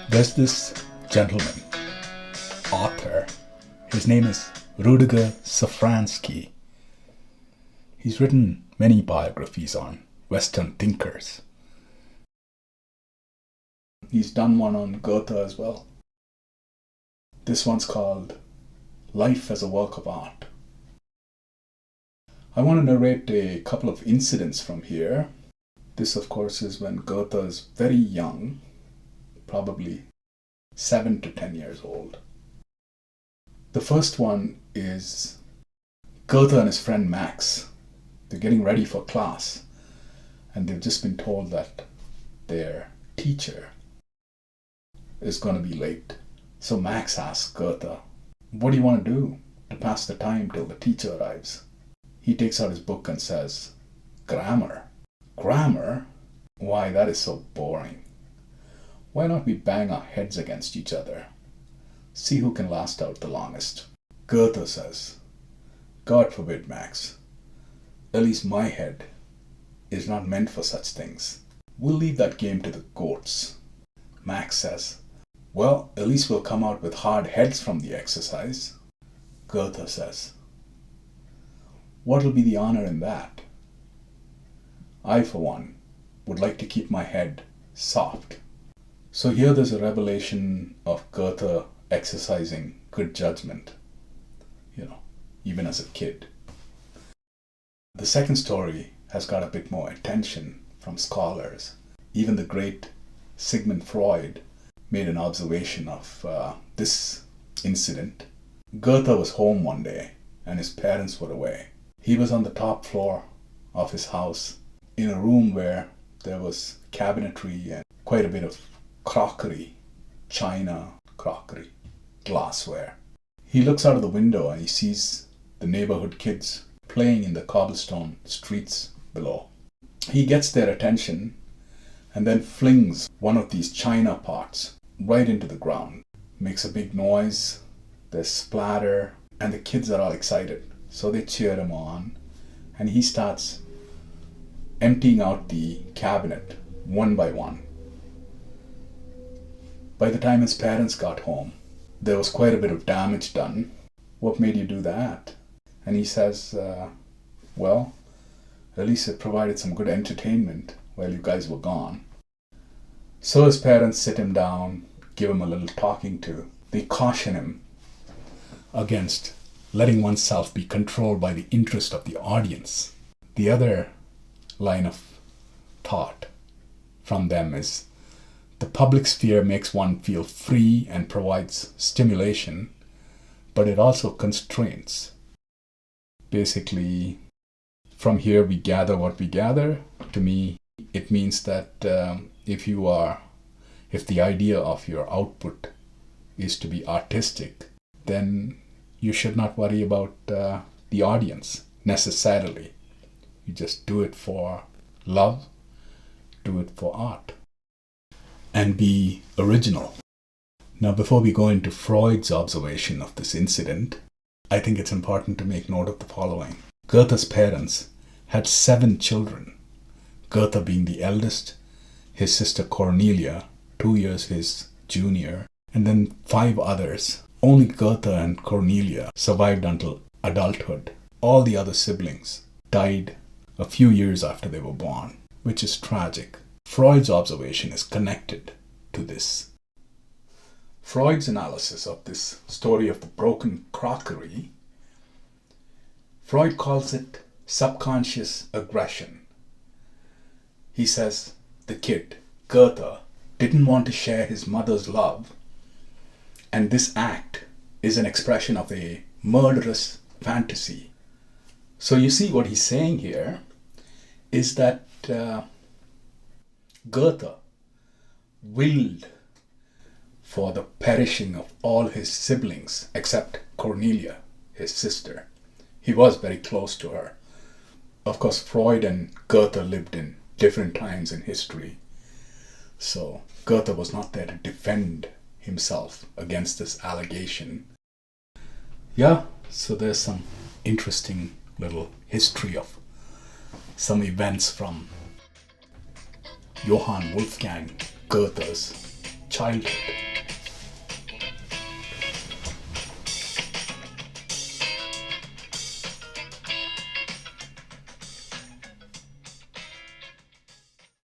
There's this gentleman, author. His name is Rudiger Safransky. He's written many biographies on Western thinkers. He's done one on Goethe as well. This one's called Life as a Work of Art. I want to narrate a couple of incidents from here. This, of course, is when Goethe is very young, probably 7 to 10 years old. The first one is Goethe and his friend Max. They're getting ready for class, and they've just been told that their teacher is going to be late. So Max asks Goethe, "What do you want to do to pass the time till the teacher arrives?" He takes out his book and says, "Grammar." Grammar? Why, that is so boring. Why not we bang our heads against each other? See who can last out the longest. Goethe says, "God forbid, Max. At least my head is not meant for such things. We'll leave that game to the goats." Max says, "Well, at least we'll come out with hard heads from the exercise." Goethe says, "What'll be the honor in that? I, for one, would like to keep my head soft." So here there's a revelation of Goethe exercising good judgment, even as a kid. The second story has got a bit more attention from scholars. Even the great Sigmund Freud made an observation of this incident. Goethe was home one day and his parents were away. He was on the top floor of his house in a room where there was cabinetry and quite a bit of crockery, china, crockery, glassware. He looks out of the window and he sees the neighborhood kids playing in the cobblestone streets below. He gets their attention and then flings one of these china pots right into the ground. Makes a big noise, there's splatter, and the kids are all excited. So they cheer him on and he starts emptying out the cabinet one by one. By the time his parents got home, there was quite a bit of damage done. "What made you do that?" And he says, well, at least it provided some good entertainment while you guys were gone. So his parents sit him down, give him a little talking to. They caution him against letting oneself be controlled by the interest of the audience. The other line of thought from them is, the public sphere makes one feel free and provides stimulation, but it also constrains. Basically, from here we gather what we gather. To me, it means that if the idea of your output is to be artistic, then you should not worry about the audience necessarily. You just do it for love, do it for art, and be original. Now, before we go into Freud's observation of this incident, I think it's important to make note of the following. Goethe's parents had 7 children, Goethe being the eldest, his sister Cornelia, 2 years his junior, and then 5 others. Only Goethe and Cornelia survived until adulthood. All the other siblings died a few years after they were born, which is tragic. Freud's observation is connected to this. Freud's analysis of this story of the broken crockery, Freud calls it subconscious aggression. He says the kid, Goethe, didn't want to share his mother's love, and this act is an expression of a murderous fantasy. So you see, what he's saying here is that Goethe willed for the perishing of all his siblings except Cornelia, his sister. He was very close to her. Of course, Freud and Goethe lived in different times in history. So Goethe was not there to defend himself against this allegation. Yeah, so there's some interesting little history of some events from Johann Wolfgang Goethe's childhood.